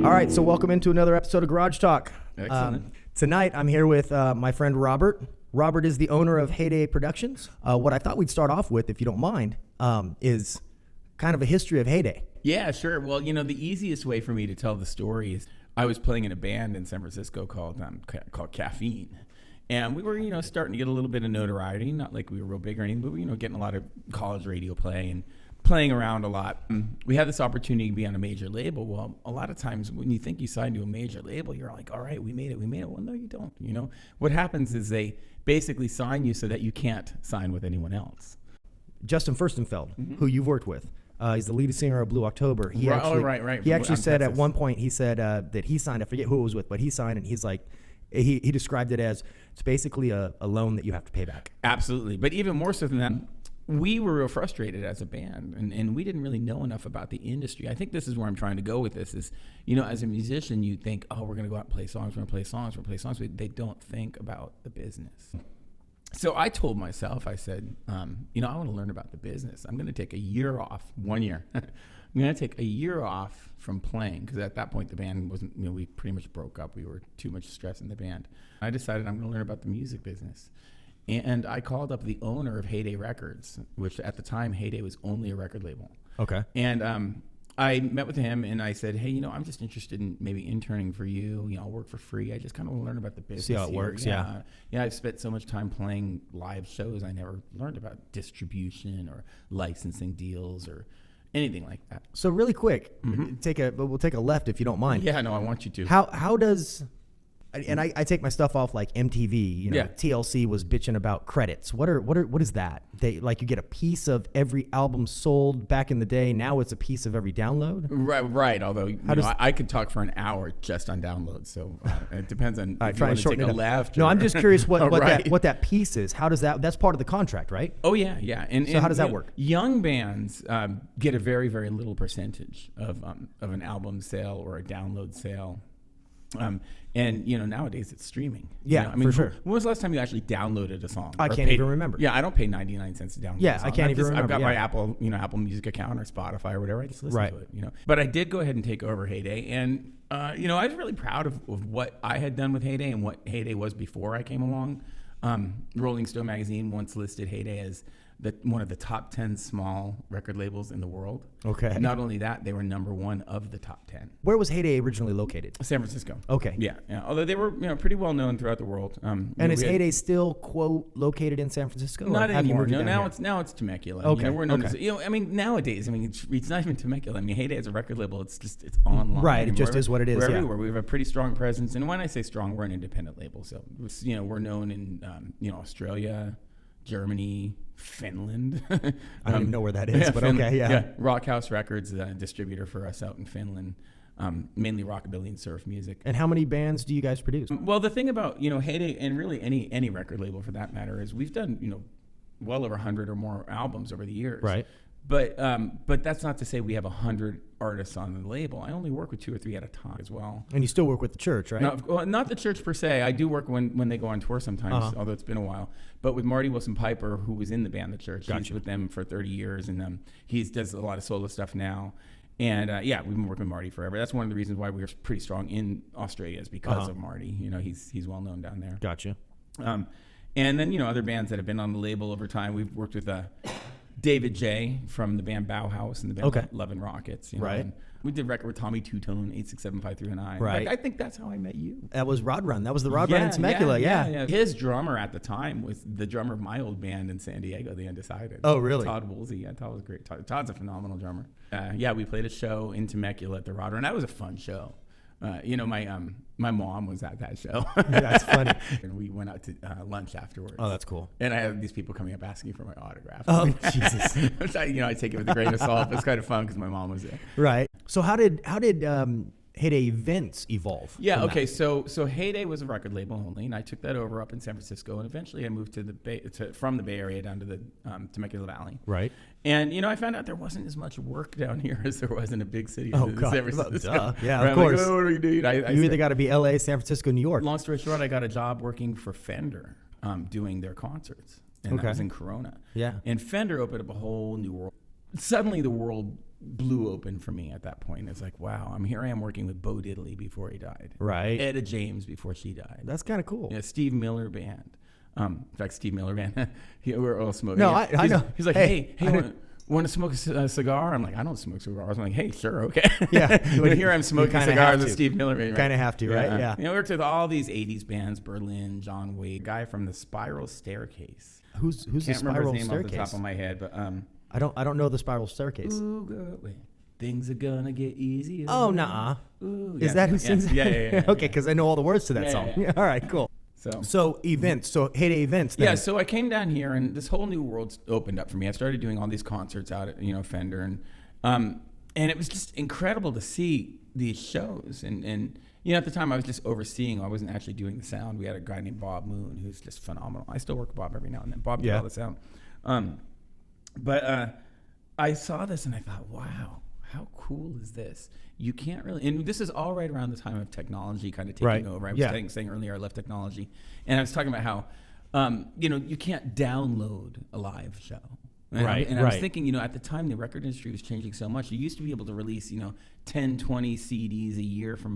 All right, so welcome into another episode of Garage Talk. Excellent. Tonight, I'm here with my friend Robert. Robert is the owner of Heyday Productions. What I thought we'd start off with, if you don't mind, is kind of a history of Heyday. Yeah, sure. Well, you know, the easiest way for me to tell the story is I was playing in a band in San Francisco called Caffeine. And we were, starting to get a little bit of notoriety, not like we were real big or anything, but we were, getting a lot of college radio play and playing around a lot. We had this opportunity to be on a major label. Well, a lot of times when you think you signed to a major label, you're like, all right, we made it. Well, no, you don't. What happens is they basically sign you so that you can't sign with anyone else. Justin Furstenfeld, who you've worked with, he's the lead singer of Blue October. Right. He actually said at one point, he said that he signed, I forget who it was with, but he signed and he's like, he described it as it's basically a loan that you have to pay back. Absolutely. But even more so than that, we were real frustrated as a band, and we didn't really know enough about the industry. I think this is where I'm trying to go with this is, as a musician, you think, oh, we're going to go out and play songs, we're going to play songs. But they don't think about the business. So I told myself, I said, I want to learn about the business. I'm going to take a year off, 1 year. I'm going to take a year off from playing because at that point the band wasn't, we pretty much broke up. We were too much stress in the band. I decided I'm going to learn about the music business. And I called up the owner of Heyday Records, which at the time Heyday was only a record label. Okay. And I met with him and I said, hey, I'm just interested in maybe interning for you. I'll work for free. I just kind of want to learn about the business. See how it works. Yeah. I've spent so much time playing live shows. I never learned about distribution or licensing deals or anything like that. So really quick, we'll take a left if you don't mind. Yeah, no, I want you to. How does... And I take my stuff off like MTV. TLC was bitching about credits. What is that? You get a piece of every album sold back in the day. Now it's a piece of every download. Right. Although I could talk for an hour just on downloads. So it depends on if you want to take a left. No, I'm just curious what that piece is. How does that? That's part of the contract, right? Oh yeah. And how does that work? Young bands get a very, very little percentage of an album sale or a download sale. And nowadays it's streaming. Yeah, for sure. When was the last time you actually downloaded a song? I can't even remember. Yeah, I don't pay 99 cents to download. Yeah, a song. I can't even remember. I've got my Apple Music account or Spotify or whatever. I just listen to it. But I did go ahead and take over Heyday, and I was really proud of what I had done with Heyday and what Heyday was before I came along. Rolling Stone magazine once listed Heyday as one of the top 10 small record labels in the world. Okay. Not only that, they were number one of the top 10. Where was Heyday originally located? San Francisco. Okay. Yeah. Although they were pretty well known throughout the world. And is Heyday still quote located in San Francisco? Not anymore. No, now it's Temecula. Okay. We're known as nowadays. It's not even Temecula. Heyday as a record label. It's online. Right. It just is what it is. We're everywhere. We have a pretty strong presence, and when I say strong, we're an independent label. So we're known in Australia, Germany, Finland. I don't even know where that is, but Finland, okay, yeah. Rockhouse Records, a distributor for us out in Finland, mainly rockabilly and surf music. And how many bands do you guys produce? Well, the thing about Heyday and really any record label for that matter is we've done well over 100 or more albums over the years. Right. But that's not to say we have 100 artists on the label. I only work with 2 or 3 at a time as well. And you still work with the church, right? No, not the church per se. I do work when they go on tour sometimes, although it's been a while. But with Marty Wilson Piper, who was in the band The Church, he's with them for 30 years, and he does a lot of solo stuff now. And we've been working with Marty forever. That's one of the reasons why we're pretty strong in Australia is because of Marty. He's well known down there. Gotcha. And then other bands that have been on the label over time. We've worked with David J. from the band Bauhaus and the band Love and Rockets. Right. And we did record with Tommy Two-Tone, 8675309. Right. I think that's how I met you. That was Rod Run. That was the Rod Run in Temecula. Yeah. His drummer at the time was the drummer of my old band in San Diego, The Undecided. Oh, really? Todd Woolsey. Yeah, Todd was great. Todd's a phenomenal drummer. We played a show in Temecula at the Rod Run. That was a fun show. My mom was at that show. That's funny. And we went out to lunch afterwards. Oh, that's cool. And I had these people coming up asking for my autograph. Oh, Jesus. Which I take it with a grain of salt. But it's kind of fun because my mom was there. Right. So how did Heyday Events evolve? Yeah. Okay. So Heyday was a record label only, and I took that over up in San Francisco, and eventually I moved from the Bay Area down to the Temecula Valley. Right. And I found out there wasn't as much work down here as there was in a big city. Oh, God. San Francisco. Duh. Yeah, of course. Like, what do we do? You either got to be L.A., San Francisco, New York. Long story short, I got a job working for Fender, doing their concerts, and that was in Corona. Yeah. And Fender opened up a whole new world. suddenly the world blew open for me at that point. It's like, wow, I am working with Bo Diddley before he died. Right. Etta James before she died. That's kind of cool. Yeah, Steve Miller Band. In fact, Steve Miller Band, we're all smoking. No, I know. He's like, hey, want to smoke a cigar? I'm like, I don't smoke cigars. I'm like, hey, sure, okay. Yeah. But here I'm smoking cigars with Steve Miller Band. You kind of have to, right? Yeah. I worked with all these 80s bands, Berlin, John Wade, guy from the Spiral Staircase. Who's the Can't remember Spiral his name Staircase? off the top of my head, but I don't know the Spiral Staircase. ooh, girl, wait. Things are gonna get easier. Oh, nuh-uh. Ooh, Is that who sings it? Yeah. Okay, because I know all the words to that song. Yeah. All right, cool. So events, so Heyday Events. Then. Yeah, so I came down here, and this whole new world opened up for me. I started doing all these concerts out at Fender, and it was just incredible to see these shows. And at the time I was just overseeing. I wasn't actually doing the sound. We had a guy named Bob Moon who's just phenomenal. I still work with Bob every now and then. Bob did all the sound. But I saw this and I thought, wow, how cool is this? You can't really, and this is all right around the time of technology kind of taking over. I was saying earlier I left technology, and I was talking about how, you can't download a live show. And I was thinking, at the time the record industry was changing so much. You used to be able to release, 10, 20 CDs a year from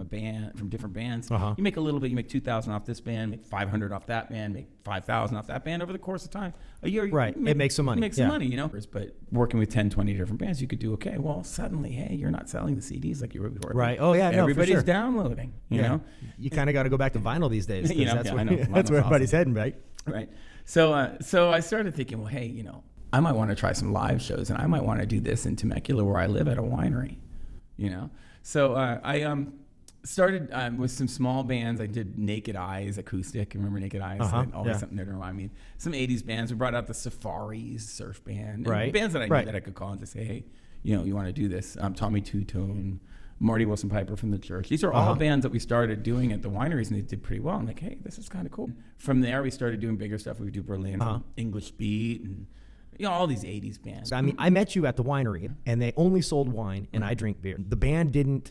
different bands. Uh-huh. You make a little bit, you make 2,000 off this band, make 500 off that band, make 5,000 off that band over the course of time. A year, It makes some money. You make some money, But working with 10, 20 different bands, you could do okay. Well, suddenly, hey, you're not selling the CDs like you were before. Right. Oh, yeah, everybody's for sure. downloading, you know? You kind of got to go back to vinyl these days. That's I know. That's where everybody's heading, right? Right. So I started thinking, well, hey, I might want to try some live shows, and I might want to do this in Temecula where I live at a winery, So I started with some small bands. I did Naked Eyes acoustic. Remember Naked Eyes? Always something there to remind me. Some 80s bands. We brought out the Safaris surf band. Right. Bands that I knew that I could call and just say, hey, you want to do this? Tommy Two-Tone, Marty Wilson Piper from the Church. These are all bands that we started doing at the wineries, and they did pretty well. I'm like, hey, this is kind of cool. From there, we started doing bigger stuff. We would do Berlin, English Beat, and all these 80s bands. I mean, I met you at the winery, and they only sold wine, and I drink beer. The band didn't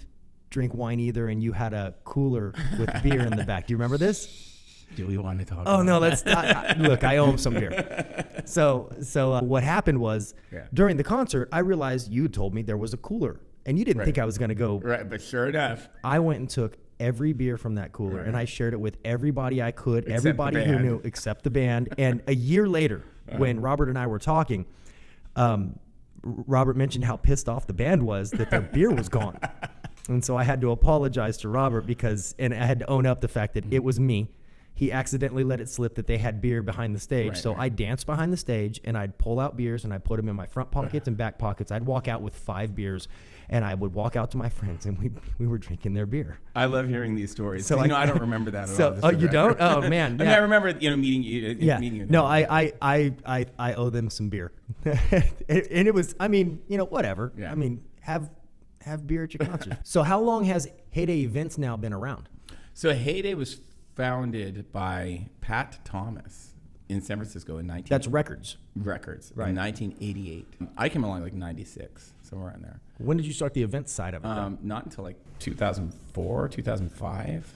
drink wine either, and you had a cooler with beer in the back. Do you remember this? Do we want to talk about no, let's not. Look, I owe him some beer. So what happened was, during the concert, I realized you told me there was a cooler, and you didn't think I was going to go. Right, but sure enough. I went and took every beer from that cooler, and I shared it with everybody I could, Except everybody who knew, except the band. And a year later, when Robert and I were talking, Robert mentioned how pissed off the band was that their beer was gone. And so I had to apologize to Robert and I had to own up the fact that it was me. He accidentally let it slip that they had beer behind the stage. I danced behind the stage, and I'd pull out beers, and I'd put them in my front pockets and back pockets. I'd walk out with 5 beers, and I would walk out to my friends, and we were drinking their beer. I love hearing these stories. So I don't remember that at all. Oh, you don't? Oh, man. I mean, I remember meeting you. Meeting you. No, I owe them some beer. And it was, whatever. Yeah. I mean, have beer at your concert. So how long has Heyday Events now been around? So Heyday was founded by Pat Thomas in San Francisco in That's Records. In 1988. I came along like 96, somewhere in there. When did you start the event side of it? Not until like 2004, 2005.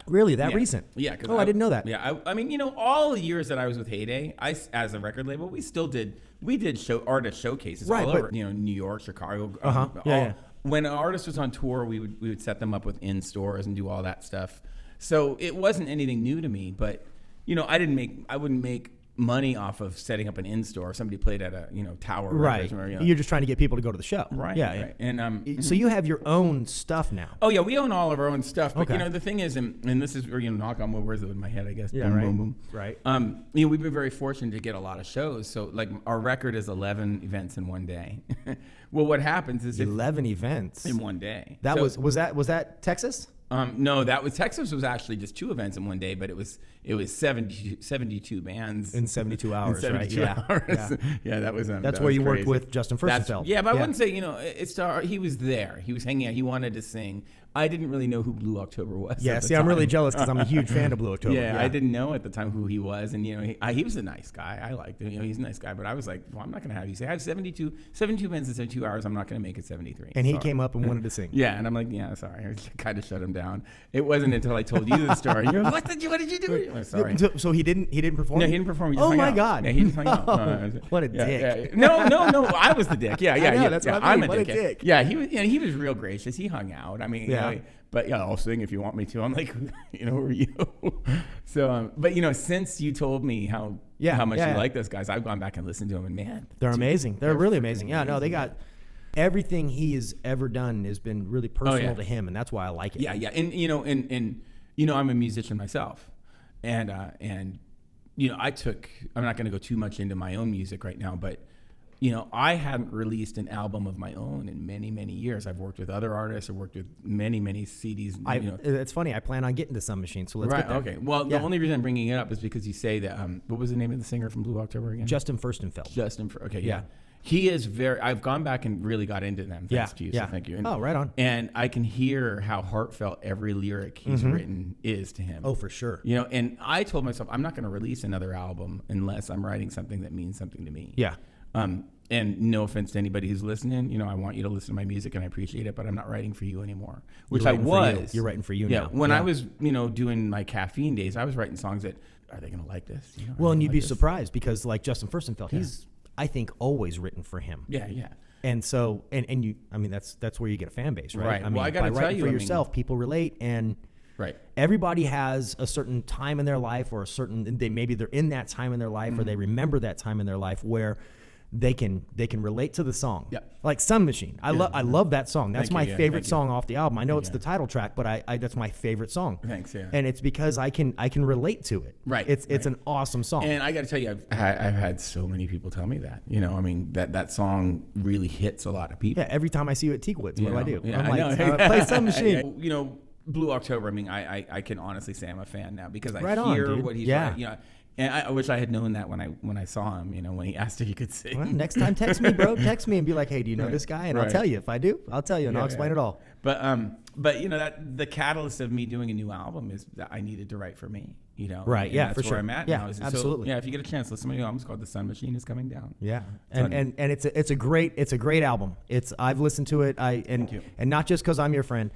Really, that recent? Yeah. I didn't know that. Yeah, I mean, all the years that I was with Heyday, as a record label, we did artist showcases all over, New York, Chicago. When an artist was on tour, we would set them up with in stores and do all that stuff. So it wasn't anything new to me, but I wouldn't make money off of setting up an in-store. Somebody played at a Tower Records, You're just trying to get people to go to the show, right? Right. And so you have your own stuff now. Oh yeah, we own all of our own stuff. But the thing is, and this is where knock on wood, words in my head, I guess. Yeah, boom, right. Boom, boom. Right. We've been very fortunate to get a lot of shows. So like our record is 11 events in one day. Well, what happens is 11 events in one day. That was that Texas? No, Texas was actually just 2 events in one day, but it was 72 bands in 72 hours, 72 right? hours. Yeah, that was. That's where you worked with Justin Furstenfeld. Yeah, but I wouldn't say he was there. He was hanging out. He wanted to sing. I didn't really know who Blue October was. Yeah, at the see, I'm really time. jealous because I'm a huge fan of Blue October. Yeah, I didn't know at the time who he was, and he was a nice guy. I liked him. He's a nice guy, but I was like, well, I'm not going to have you say I have 72 minutes and 72 hours. I'm not going to make it 73. And he came up and wanted to sing. Yeah, and I'm like, yeah, sorry. I kind of shut him down. It wasn't until I told you the story. You're like, what did you do? I'm sorry. So he didn't perform? No, he didn't perform. He just oh hung my out. God! Yeah, he just hung out. What a dick! Yeah. No, I was the dick. Yeah. That's what I mean. What a dick. Yeah, he was real gracious. He hung out. I mean, yeah. But yeah, I'll sing if you want me to. I'm like, who are you? So, but since you told me how much you like those guys, I've gone back and listened to them, and man, they're amazing. They're really amazing. Yeah, no, they got everything he has ever done has been really personal to him, and that's why I like it. Yeah, and I'm a musician myself, and I'm not going to go too much into my own music right now, but. I hadn't released an album of my own in many, many years. I've worked with other artists. I've worked with many, many CDs. It's funny. I plan on getting to Sun Machine, so let's get there. Okay. Well, the only reason I'm bringing it up is because you say that. What was the name of the singer from Blue October again? Justin Furstenfeld. Okay. Yeah. He is I've gone back and really got into them. Thanks to you. So thank you. And, right on. And I can hear how heartfelt every lyric he's written is to him. Oh, for sure. And I told myself I'm not going to release another album unless I'm writing something that means something to me. Yeah. And no offense to anybody who's listening, I want you to listen to my music and I appreciate it, but I'm not writing for you anymore. Which I was. You're writing for you now. Yeah. When I was, doing my caffeine days, I was writing songs that, are they going to like this? Well, and you'd be surprised because like Justin Furstenfeld, he's, I think, always written for him. Yeah. And so, and you, I mean, that's where you get a fan base, right? I mean, I gotta by writing for yourself, people relate, and everybody has a certain time in their life, or maybe they're in that time in their life, or they remember that time in their life where they can relate to the song. Yeah. Like Sun Machine. I love that song. That's my favorite song off the album. I know it's the title track, but I that's my favorite song. Thanks, yeah. And it's because I can relate to it. Right. It's an awesome song. And I got to tell you, I've had so many people tell me that. That song really hits a lot of people. Yeah, every time I see you at Teakwoods, what do I do? Yeah, I'm like, play Sun Machine. Blue October, I can honestly say I'm a fan now because I hear hear what he's writing. And I wish I had known that when I saw him, when he asked if he could sing. Well, next time, text me, bro. Text me and be like, hey, do you know this guy? And I'll tell you. If I do, I'll tell you, and I'll explain it all. But that the catalyst of me doing a new album is that I needed to write for me. Right? Yeah, that's for sure. Where I'm at yeah, now. absolutely. So, if you get a chance, listen to my new album. It's called The Sun Machine Is Coming Down. Yeah, and it's a great album. I've listened to it. And not just because I'm your friend.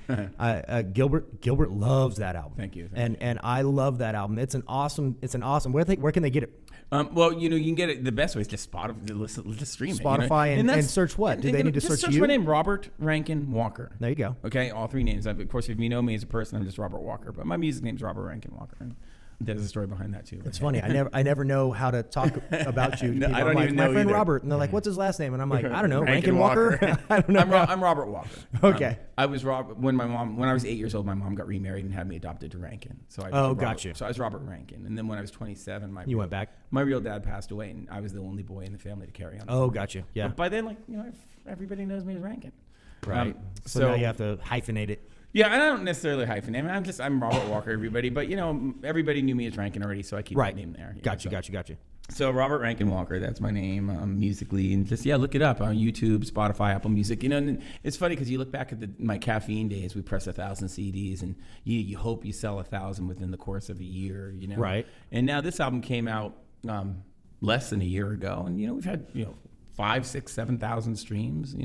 Gilbert loves that album. Thank you. And I love that album. It's an awesome. Where can they get it? Well, you can get it. The best way is just Spotify. Just stream it. Spotify and search what? Do they need to search you? Search my name, Robert Rankin Walker. There you go. Okay, all three names. Of course, if you know me as a person, I'm just Robert Walker. But my music name is Robert Rankin Walker. And there's a story behind that too. It's funny. I never know how to talk about you. I don't even know my friend either. Robert, and they're like, "What's his last name?" And I'm like, "I don't know, Rankin Walker." I don't know. I'm Robert Walker. Okay. I was when I was 8 years old. My mom got remarried and had me adopted to Rankin. So gotcha. So I was Robert Rankin, and then when I was 27, you went back. My real dad passed away, and I was the only boy in the family to carry on. Oh, gotcha. Yeah. But by then, everybody knows me as Rankin. Right. So now you have to hyphenate it. Yeah, I don't necessarily hyphenate. I'm Robert Walker, everybody. But, everybody knew me as Rankin already, so I keep that name there. Gotcha. So Robert Rankin Walker, that's my name musically. And just, look it up on YouTube, Spotify, Apple Music. And it's funny because you look back at my caffeine days, we press 1,000 CDs, and you hope you sell 1,000 within the course of a year, Right. And now this album came out less than a year ago. And, we've had, 5, 6, 7,000 streams.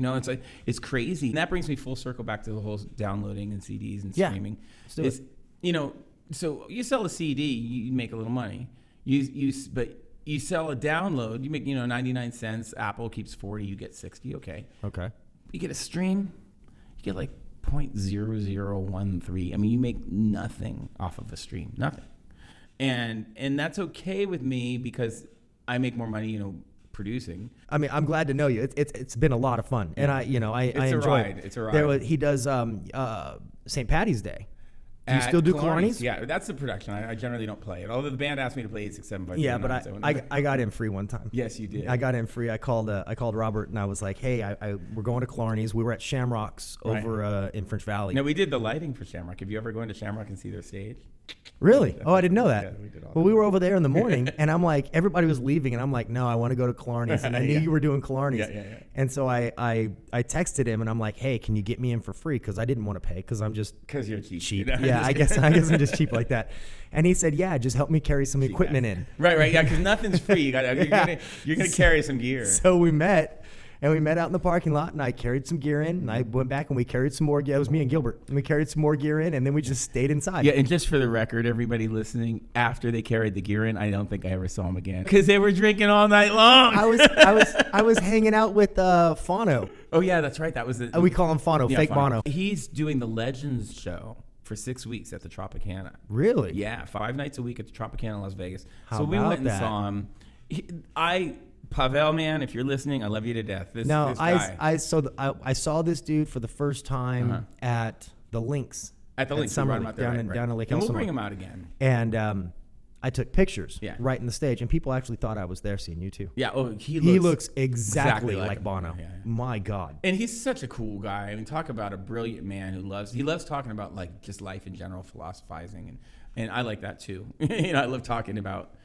It's crazy. And that brings me full circle back to the whole downloading and CDs and streaming. Let's do it. So you sell a CD, you make a little money. But you sell a download, you make 99 cents. Apple keeps 40, you get 60. Okay. You get a stream, you get like 0.0013. I mean, you make nothing off of a stream, nothing. And that's okay with me because I make more money, producing. I mean, I'm glad to know you. It's been a lot of fun, and I enjoy it. It's a ride. He does St. Patty's Day, Do you still do Killarney's? Yeah, that's the production. I generally don't play it. Although the band asked me to play 867. Yeah, but I got in free one time. Yes, you did. I got in free. I called Robert and I was like, hey, we're going to Killarney's. We were at Shamrock's over in French Valley. No, we did the lighting for Shamrock. Have you ever gone to Shamrock and see their stage? Really? Oh, I didn't know that. Yeah, we did all well, we were over there in the morning, and I'm like, everybody was leaving, and I'm like, no, I want to go to Killarney's, and I knew you were doing Killarney's. Yeah. And so I texted him, and I'm like, hey, can you get me in for free? Because I didn't want to pay, because I'm just because you're cheap. You know? Yeah, I guess I'm just cheap like that. And he said, yeah, just help me carry some equipment in. Right. Yeah, because nothing's free. You're gonna carry some gear. So we met. And we met out in the parking lot, and I carried some gear in, and I went back and we carried some more gear. It was me and Gilbert. And we carried some more gear in, and then we just stayed inside. Yeah, and just for the record, everybody listening, after they carried the gear in, I don't think I ever saw them again because they were drinking all night long. I was hanging out with Fano. Oh yeah, that's right. That was it. We call him Fano, fake Bono. He's doing the Legends show for 6 weeks at the Tropicana. Really? Yeah, 5 nights a week at the Tropicana in Las Vegas. How so we about went and that? saw him. Pavel, man, if you're listening, I love you to death. This guy. I saw this dude for the first time at the Links. At the Links, Summer down in Lake and we'll Elsinore. bring him out again. And I took pictures right in the stage, and people actually thought I was there seeing you too. Yeah, he looks exactly like Bono. Yeah. My God. And he's such a cool guy. I mean, talk about a brilliant man who loves talking about like just life in general, philosophizing, and I like that too. I love talking about,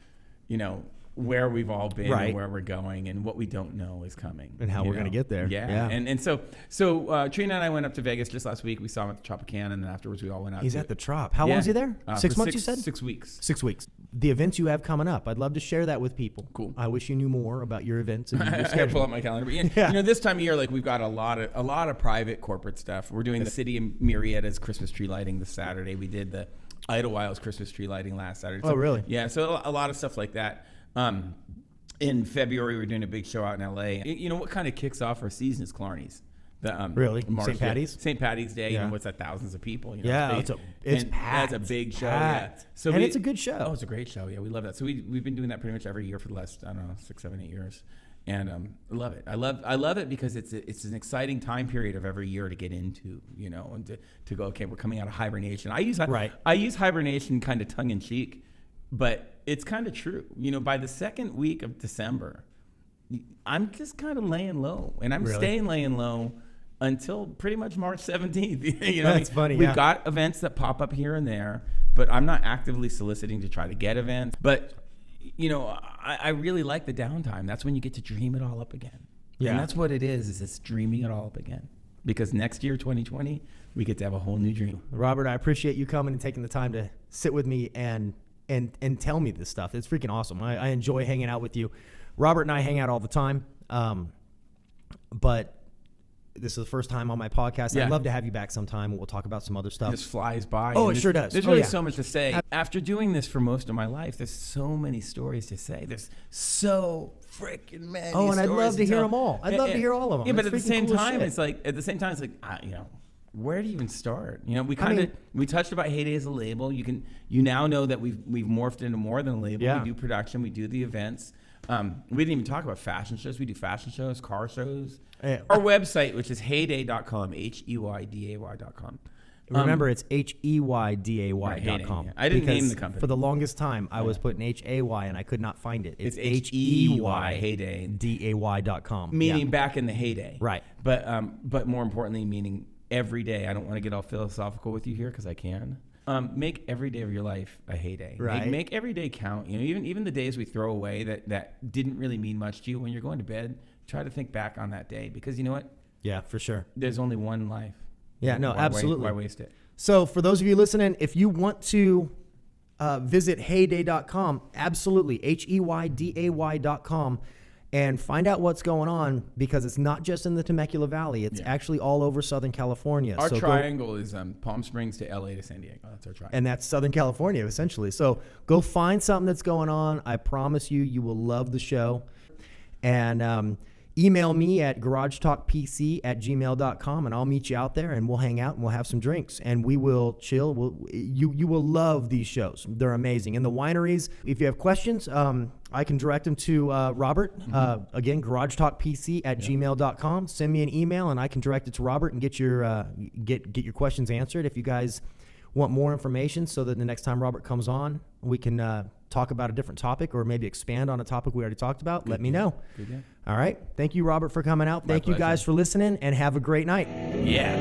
where we've all been and where we're going and what we don't know is coming. And how we're going to get there. Yeah. And so Trina and I went up to Vegas just last week. We saw him at the Tropicana, and then afterwards we all went out. He's at the Trop. How long is he there? 6 months, you said? 6 weeks. 6 weeks. The events you have coming up, I'd love to share that with people. Cool. I wish you knew more about your events and your I gotta schedule. pull up my calendar. But this time of year, like we've got a lot of private corporate stuff. We're doing the City of Murrieta's Christmas tree lighting this Saturday. We did the Idlewild Christmas tree lighting last Saturday. Oh, really? Yeah. So a lot of stuff like that. In February, we're doing a big show out in LA. What kind of kicks off our season is Killarney's. Really? St. Patty's? St. Patty's Day. Yeah. What's that? Thousands of people. It's packed. That's a big show. Packed. Yeah. So it's a good show. Oh, it's a great show. Yeah, we love that. So we've been doing that pretty much every year for the last 6, 7, 8 years, and I love it. I love it because it's an exciting time period of every year to get into. And to go, okay, we're coming out of hibernation. I use hibernation kind of tongue in cheek, but it's kind of true. By the second week of December, I'm just kind of laying low, and I'm staying laying low until pretty much March 17th. That's funny. We've got events that pop up here and there, but I'm not actively soliciting to try to get events. But I really like the downtime. That's when you get to dream it all up again. Yeah, and that's what it is it's dreaming it all up again. Because next year, 2020, we get to have a whole new dream. Robert, I appreciate you coming and taking the time to sit with me and tell me this stuff. It's freaking awesome. I enjoy hanging out with you. Robert and I hang out all the time, but this is the first time on my podcast. Yeah. I'd love to have you back sometime. We'll talk about some other stuff. It just flies by. Oh, it sure does. There's really so much to say. After doing this for most of my life, there's so many stories to say. There's so freaking many stories. I'd love to hear them all. I'd love to hear all of them. Yeah, but at the same time, it's like, where do you even start? We touched about Heyday as a label. You now know that we've morphed into more than a label. Yeah. We do production. We do the events. We didn't even talk about fashion shows. We do fashion shows, car shows. Yeah. Our website, which is heyday.com, HEYDAY.com. Remember, it's HEYDAY.com. Yeah. I didn't name the company. For the longest time, I was putting HAY and I could not find it. It's HEY, Heyday. DAY.com. Meaning back in the heyday. Right. But more importantly, meaning every day. I don't want to get all philosophical with you here because I can. Make every day of your life a heyday. Right. Make every day count. Even the days we throw away that didn't really mean much to you, when you're going to bed, try to think back on that day, because you know what? Yeah, for sure. There's only one life. Yeah, no, absolutely. Why waste it? So for those of you listening, if you want to visit heyday.com, absolutely, HEYDAY.com, and find out what's going on, because it's not just in the Temecula Valley. It's actually all over Southern California. Our triangle is Palm Springs to LA to San Diego. That's our triangle. And that's Southern California, essentially. So go find something that's going on. I promise you will love the show. And email me at garagetalkpc@gmail.com, and I'll meet you out there, and we'll hang out and we'll have some drinks and we will chill. You will love these shows. They're amazing. And the wineries, if you have questions, I can direct them to Robert. Again, garagetalkpc@gmail.com. Send me an email and I can direct it to Robert and get your questions answered. If you guys want more information so that the next time Robert comes on, we can talk about a different topic or maybe expand on a topic we already talked about, let me know. Good deal. All right. Thank you, Robert, for coming out. Thank you guys for listening, and have a great night. Yeah.